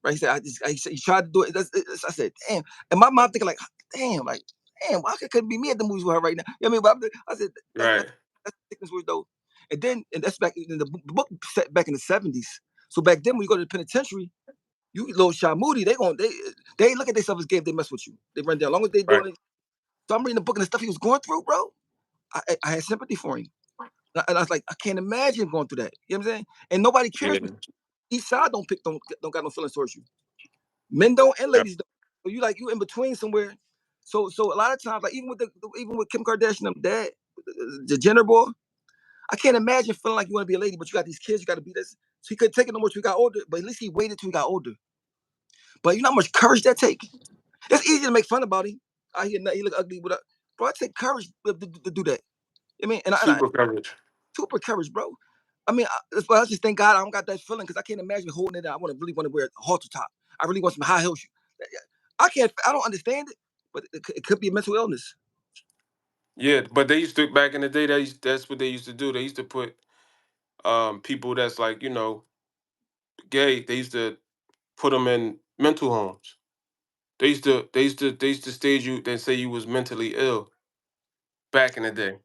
Right? He said, he said, he tried to do it. I said, damn. And my mom thinking like, damn, why couldn't be me at the movies with her right now? You know what I mean? But I said, right, that's thickness word though. And that's back in the book set back in the 70s. So back then when you go to the penitentiary, you little Shy Moody, they look at themselves as gay if they mess with you. They run down. As long as they right, doing it. So I'm reading the book and the stuff he was going through, bro. I had sympathy for him. And I was like, I can't imagine going through that. You know what I'm saying? And nobody cares. yeah, Each side don't got no feelings towards you. Men don't and yeah, ladies don't. So you in between somewhere. So a lot of times, like even with Kim Kardashian, dad, the Jenner boy, I can't imagine feeling like you want to be a lady, but you got these kids, you got to be this. So he couldn't take it no more till he got older, but at least he waited till he got older. But you know how much courage that take? It's easy to make fun about him. He look ugly, but bro, it take courage to do that. I mean, and I Super coverage. super courage, bro. I mean, that's why I just thank God I don't got that feeling because I can't imagine holding it. I really want to wear a halter top. I really want some high heel shoes. I can't. I don't understand it, but it could be a mental illness. Yeah, but they used to back in the day. That's what they used to do. They used to put people that's like gay. They used to put them in mental homes. They used to stage you and say you was mentally ill back in the day.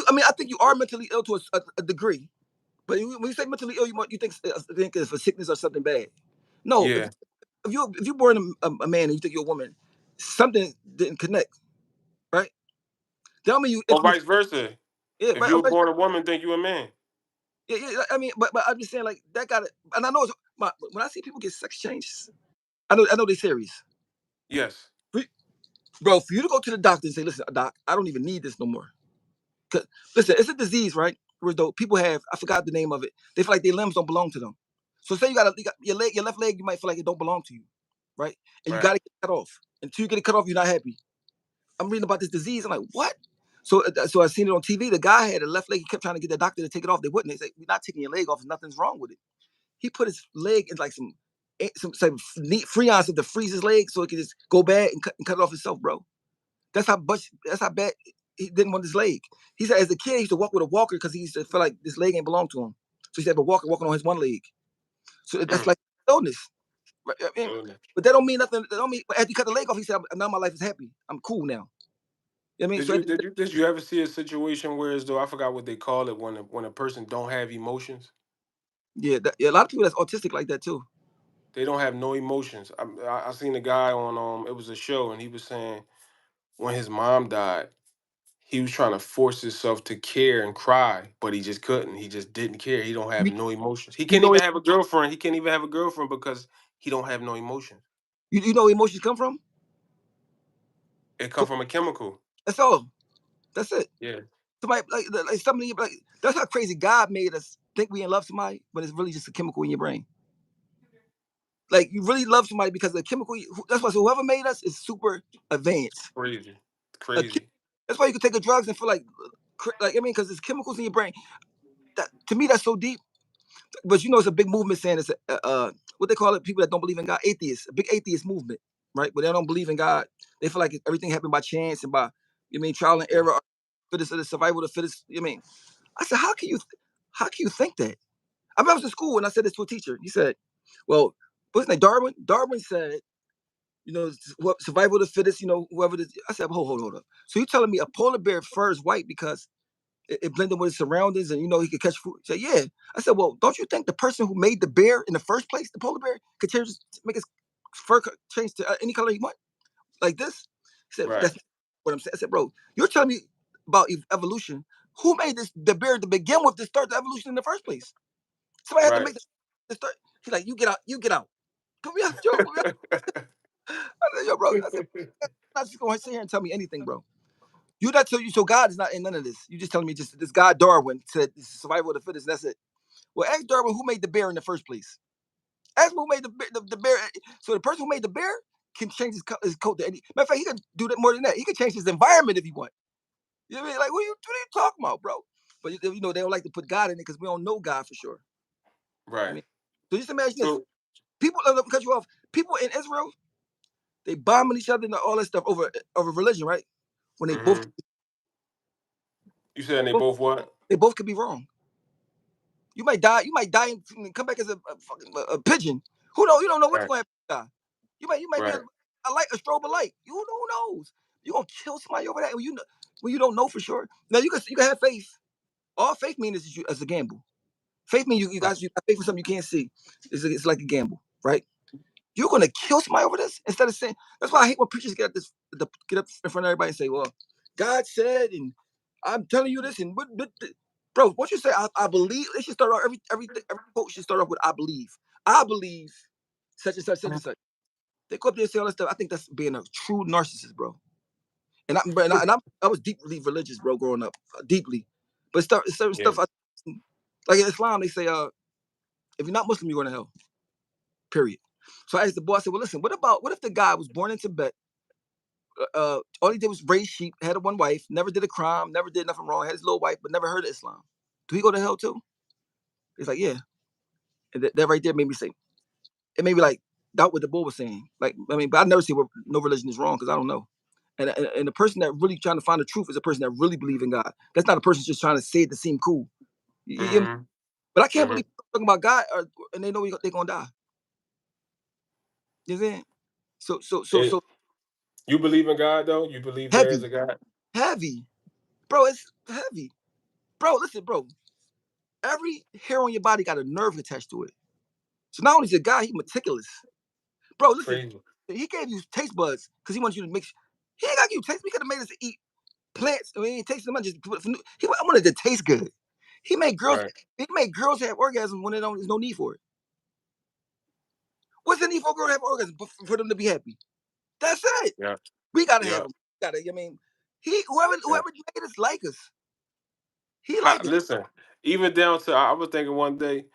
I mean, I think you are mentally ill to a degree, but when you say mentally ill, you think it's a sickness or something bad. No, Yeah, if you're born a man and you think you're a woman, something didn't connect, right? Tell me you or implement. vice versa. Yeah, If right. you were born a woman, think you a man. Yeah. I mean, but I'm just saying like that got it. And I know when I see people get sex changes, I know they're serious. Yes. Bro, for you to go to the doctor and say, listen, doc, I don't even need this no more. 'Cause, listen, it's a disease, right? Where though people have, I forgot the name of it. They feel like their limbs don't belong to them. So say you got your left leg, you might feel like it don't belong to you, right? And you got Right. to get it cut off. Until you get it cut off, you're not happy. I'm reading about this disease. I'm like, what? So I seen it on TV. The guy had a left leg. He kept trying to get the doctor to take it off. They wouldn't. They say, we're not taking your leg off. Nothing's wrong with it. He put his leg in like some type of neat freon stuff to freeze his leg so it could just go bad and cut it off himself, bro. That's how bad he didn't want his leg. He said as a kid he used to walk with a walker because he used to feel like this leg ain't belong to him. So he used to have a walker walking on his one leg. So that's Mm. like illness. Right? I mean, Illness. but that don't mean nothing. That don't mean after you cut the leg off, he said, now my life is happy. I'm cool now. You know what I mean? Did So you did you did you ever see a situation where as though I forgot what they call it when a person don't have emotions? yeah, yeah, a lot of people that's autistic like that too. They don't have no emotions. I seen a guy on it was a show and he was saying when his mom died, he was trying to force himself to care and cry, but he just couldn't. He just didn't care. He don't have You, no emotions. He you can't know even have a girlfriend. He can't even have a girlfriend because he don't have no emotions. you know where emotions come from? It come So from a chemical. that's all. That's it. Yeah. Somebody like somebody like that's how crazy God made us think we in love somebody, but it's really just a chemical in your brain. Like you really love somebody because the chemical. That's why so whoever made us is super advanced. Crazy. A Crazy. That's why you can take the drugs and feel like I mean, because there's chemicals in your brain. That to me, that's so deep. But you know, it's a big movement saying it's what they call it. People that don't believe in God, atheists, a big atheist movement, right? But they don't believe in God. They feel like everything happened by chance and by trial and Yeah. error, fittest of the survival of the fittest. I said, how can you think that? I was in school and I said this to a teacher. He said, well, what's his name? Darwin. Darwin said, survival of the fittest. Whoever. I said, hold up. So you telling me a polar bear fur is white because it blended with his surroundings and he could catch food? He said, yeah. I said, well, don't you think the person who made the bear in the first place, the polar bear, could make his fur change to any color he want, like this? He said, Right. that's what I'm saying. I said, bro, you're telling me about evolution. Who made the bear to begin with to start the evolution in the first place? Somebody had to Right. make the start. He's like, you get out. Come here, Joe. Come here. I said, yo, bro. I said, I'm not just going to sit here and tell me anything, bro. You not tell you so God is not in none of this. You just telling me just this guy Darwin said this is survival of the fittest. That's it. Well, ask Darwin who made the bear in the first place. Ask him who made the bear. So the person who made the bear can change his coat to any. Matter of fact, he can do that more than that. He can change his environment if he want. You know what I mean? Like, what are you talking about, bro? But they don't like to put God in it because we don't know God for sure. I Right. mean, so just imagine this: So people. Let me cut you off. People in Israel, they bombing each other and all that stuff over religion, right? When hmm you saying they both what? they both could be wrong. You might die. You might die and come back as a fucking pigeon. You don't know what's Right. going to happen. You might be Right. a light, a strobe of light. Who knows? You gonna kill somebody over that when you don't know for sure. Now you can have faith. All faith means is as a gamble. Faith means you Right. guys you got faith in something you can't see. It's like a gamble, right? You're gonna kill somebody over this instead of saying. That's why I hate when preachers get up in front of everybody and say, "Well, God said," and I'm telling you this, and bro, what you say? I believe. They should start off every quote should start off with "I believe." I believe such and such, such and such. They go up there and say all that stuff. I think that's being a true narcissist, bro. And I was deeply religious, bro, growing up, deeply. But certain Yeah. stuff like in Islam, they say, if you're not Muslim, you're going to hell. Period. So I asked the boy, I said, well, listen, what if the guy was born in Tibet? All he did was raise sheep, had a one wife, never did a crime, never did nothing wrong, had his little wife, but never heard of Islam. Do he go to hell too? He's like, yeah. And that right there made me say, it made me like doubt what the boy was saying. Like, I mean, but I never say what no religion is wrong because I don't know. And the person that really trying to find the truth is a person that really believe in God. That's not a person just trying to say it to seem cool. Mm-hmm. But I can't Mm-hmm. believe talking about God and they know they're gonna die. You know what I'm saying? So You believe in God though? You believe there is heavy, a God? heavy, bro. It's heavy, bro. Listen, bro. Every hair on your body got a nerve attached to it. So not only is a guy, he meticulous, bro. Listen, Crazy. he gave you taste buds because he wants you to mix. He ain't got you taste. He could have made us eat plants. I mean, he takes them and just put it. I wanted to taste good. He made girls. Right. He made girls have orgasms when there's no need for it. What's the need for a girl to have orgasms for them to be happy? That's it. Yeah. We gotta have Yeah. them. Gotta. I mean, Yeah. whoever made us like us. He like us. Listen, even down to I was thinking one day,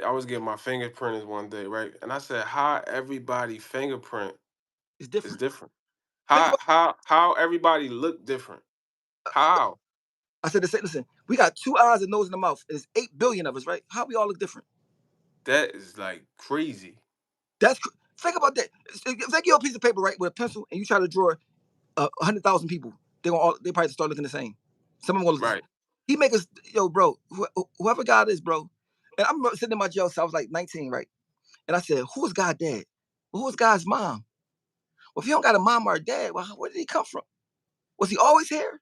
I was getting my fingerprinted one day, right? And I said, how everybody fingerprint It's is different. different. Think How everybody look different. How? I said, listen, we got 2 eyes, a nose, and a mouth. There's 8 billion of us, right? How we all look different? That is like crazy. Think about that. Take your piece of paper, right, with a pencil, and you try to draw 100,000 people. They probably start looking the same. Some of them gonna. Right. He make us, yo, bro. Whoever God is, bro. And I'm sitting in my jail cell. I was like 19, right? And I said, who is God dad? Well, who is God's mom? Well, if he don't got a mom or a dad, well, where did he come from? Was he always here?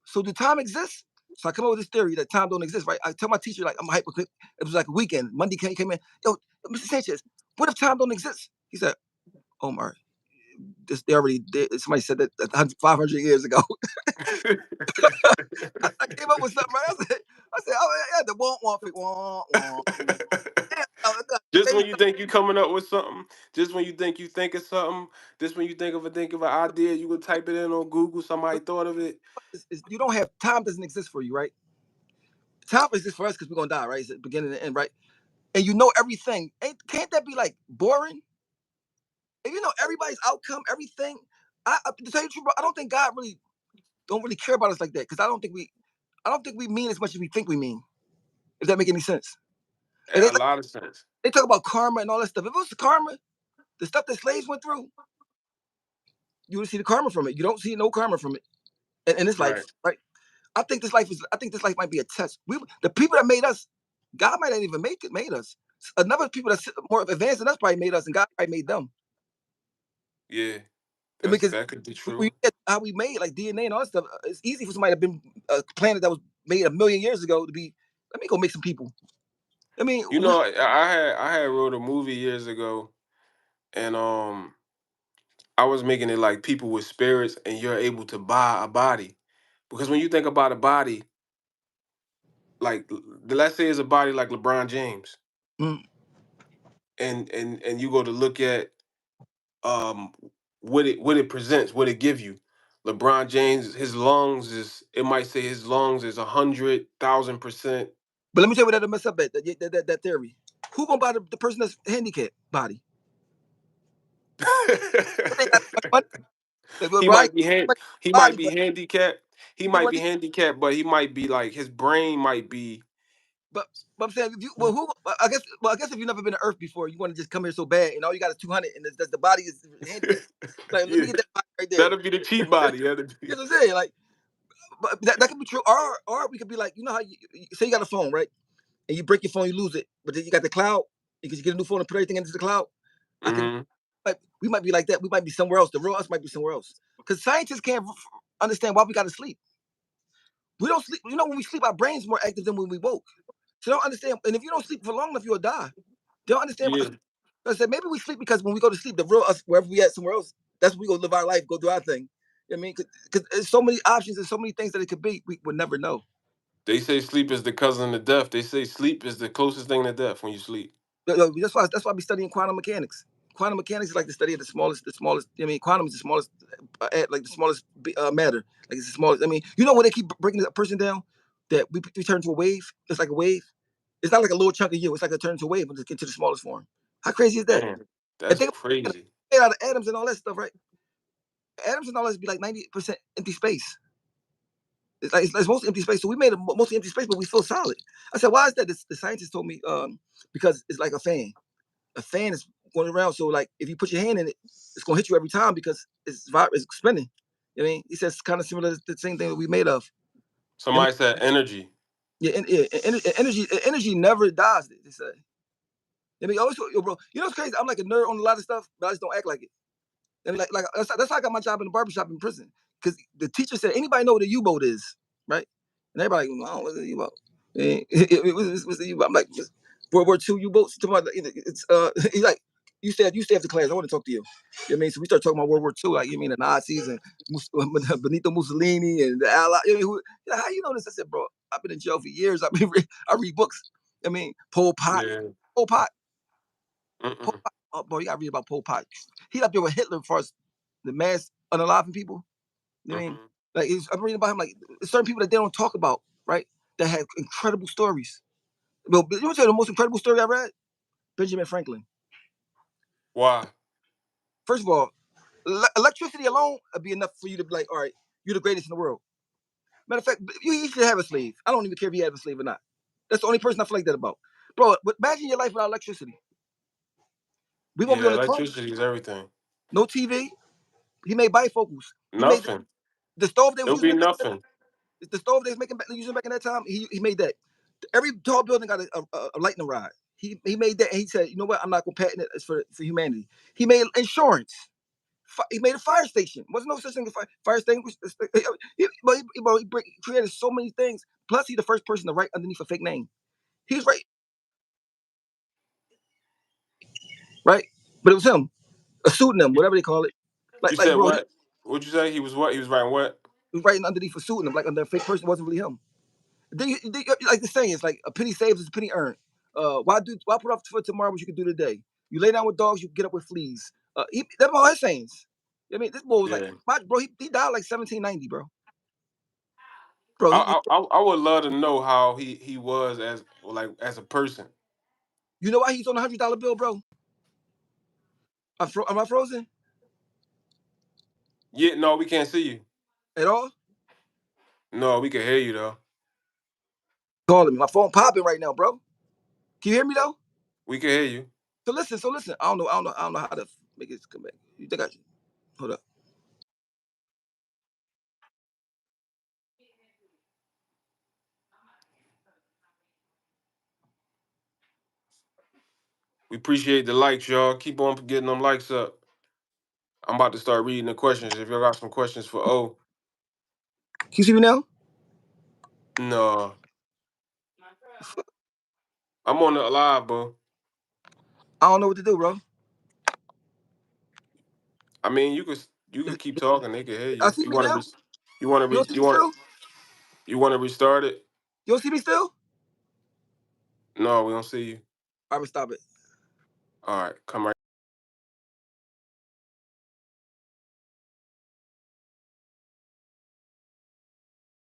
So do time exist? So I come up with this theory that time don't exist, right? I tell my teacher, like, I'm hyper. It was like a weekend. Monday came in. Yo, Mr. Sanchez, what if time don't exist? He said, Omar, somebody said that 500 years ago. I came up with something, right? I said, oh, yeah, the won't fit, won't. Damn, Just maybe when you think you coming up with something, just when you think you think of something, just when you think of an idea, you can type it in on Google. Somebody thought of it. you don't have time doesn't exist for you, right? Time exists for us because we're gonna die, right? It's the beginning and end, right? And you know everything. Can't that be like boring? If you know everybody's outcome, everything. To tell you the truth, bro, I don't think God really don't really care about us like that because I don't think we mean as much as we think we mean. If that make any sense. And A lot of sense. they talk about karma and all that stuff. If it was the karma, the stuff that slaves went through, you would see the karma from it. You don't see no karma from it in this Right. life, right? I think this life might be a test. The people that made us, God might not even made us. Another people that's more advanced than us probably made us, and God probably made them. Yeah. Because That could be we true. how we made like DNA and all that stuff. It's easy for somebody to been a planet that was made a million years ago to be. Let me go make some people. I mean, You know, I had wrote a movie years ago, and I was making it like people with spirits, and you're able to buy a body, because when you think about a body, like let's say it's a body like LeBron James, mm, and you go to look at um what it presents, what it give you. LeBron James, his lungs is it might say his lungs is 100,000%. but let me tell you what that mess up at that theory. Who gonna buy the person that's handicapped body? They got so much money. Like, well, he Brian, might be hand, he might body, be but handicapped. He yeah, might be handicapped, but he might be like his brain might be. but I'm saying, if you, well, who? I guess if you've never been to Earth before, you want to just come here so bad, and all you got is 200, and the body is handicapped. Like, let me Yeah, get that body right there. that'll be the cheap body. That'll You be. know what I'm saying? Like, but that could be true. Or we could be like, you know how you say you got a phone, right? And you break your phone, you lose it, but then you got the cloud because you get a new phone and put everything into the cloud. I can, Hmm. like, we might be like that. We might be somewhere else. The real us might be somewhere else. Because scientists can't understand why we got to sleep. We don't sleep. You know, when we sleep, our brain's more active than when we woke. So they don't understand. And if you don't sleep for long enough, you'll die. They don't understand why. Yeah, I said maybe we sleep because when we go to sleep, the real us, wherever we at, somewhere else, that's where we go live our life, go do our thing. You know what I mean, because there's so many options and so many things that it could be, we would never know. they say sleep is the cousin of death. They say sleep is the closest thing to death when you sleep. That's why I be studying quantum mechanics. Quantum mechanics is like the study of the smallest. I mean, quantum is the smallest, like the smallest matter. Like it's the smallest. I mean, you know when they keep breaking a person down. that we turn to a wave. It's like a wave. It's not like a little chunk of you. It's like a turn to a wave and just get to the smallest form. How crazy is that? Man, And that's think crazy. made out of atoms and all that stuff, right? Atoms and all that be like 90% empty space. It's like it's mostly empty space. So we made a mostly empty space, but we feel solid. I said, why is that? The scientist told me, because it's like a fan. A fan is going around. So like if you put your hand in it, it's gonna hit you every time because it's spinning. You know what I mean? He says it's kind of similar to the same thing that we made of. You know Somebody said energy. what I mean? Yeah, energy never dies. They say. I mean, always, yo, bro. You know what's crazy? I'm like a nerd on a lot of stuff, but I just don't act like it. And like that's how I got my job in the barbershop in prison. Because the teacher said, anybody know what a U-boat is, right? And everybody, like, I don't know what's a U-boat. What's the U-boat? I'm like, World War II U-boats. It's he's like, you stay after class. I want to talk to you. You know what I mean? So we start talking about World War II, like you mean the Nazis and Benito Mussolini and the Allies. You know, how you know this? I said, bro, I've been in jail for years. I read books. I mean, Pol Pot. Yeah. Pol Pot. Pol Mm-mm. Pot. Oh, bro, you gotta read about Pol Pot. He up there with Hitler as far as the mass unaliving people. You know what I mean? Mm-hmm. Like I'm reading about him. Like certain people that they don't talk about, right? That have incredible stories. Well, you want to tell you the most incredible story I read? Benjamin Franklin. Why? First of all, electricity alone would be enough for you to be like, all right, you're the greatest in the world. Matter of fact, you should have a slave. I don't even care if you have a slave or not. That's the only person I feel like that about, bro. But imagine your life without electricity. We won't be on Yeah, the clock. electricity is everything. No TV. He made bifocals. He made Nothing. the stove they was There'll using be back nothing. the stove they was using back in that time. He made that. Every tall building got a lightning rod. He made that and he said, you know what? I'm not gonna patent it. It's for humanity. He made insurance. He made a fire station. Wasn't no such thing as fire station. He created so many things. Plus, he's the first person to write underneath a fake name. He was right? But it was him, a pseudonym, whatever they call it. You Like said bro, he what? What'd you say? He was what? He was writing what? was writing underneath a pseudonym, like under a fake person. It wasn't really him. Like the saying, it's like a penny saved is a penny earned. Why put off for tomorrow what you can do today? You lay down with dogs, you get up with fleas. That's all his sayings. I mean, this boy was like, Yeah. bro, he died like 1790, bro. Bro, I would love to know how he was as like as a person. you know why he's on a $100 bill, bro? Am I frozen Yeah, no, we can't see you. at all? No, we can hear you though. Calling me, my phone popping right now, bro. Can you hear me though? We can hear you. So listen. I don't know how to make it come back. You think I should hold up? We appreciate the likes, y'all. Keep on getting them likes up. I'm about to start reading the questions. If y'all got some questions for O, Can you see me now? no, I'm on the live, bro. I don't know what to do, bro. I mean, you could keep talking. They can hear I you. see me now. You want to You don't see me still? you want to restart it? You don't see me still? No, we don't see you. All right, stop it. All right, come right.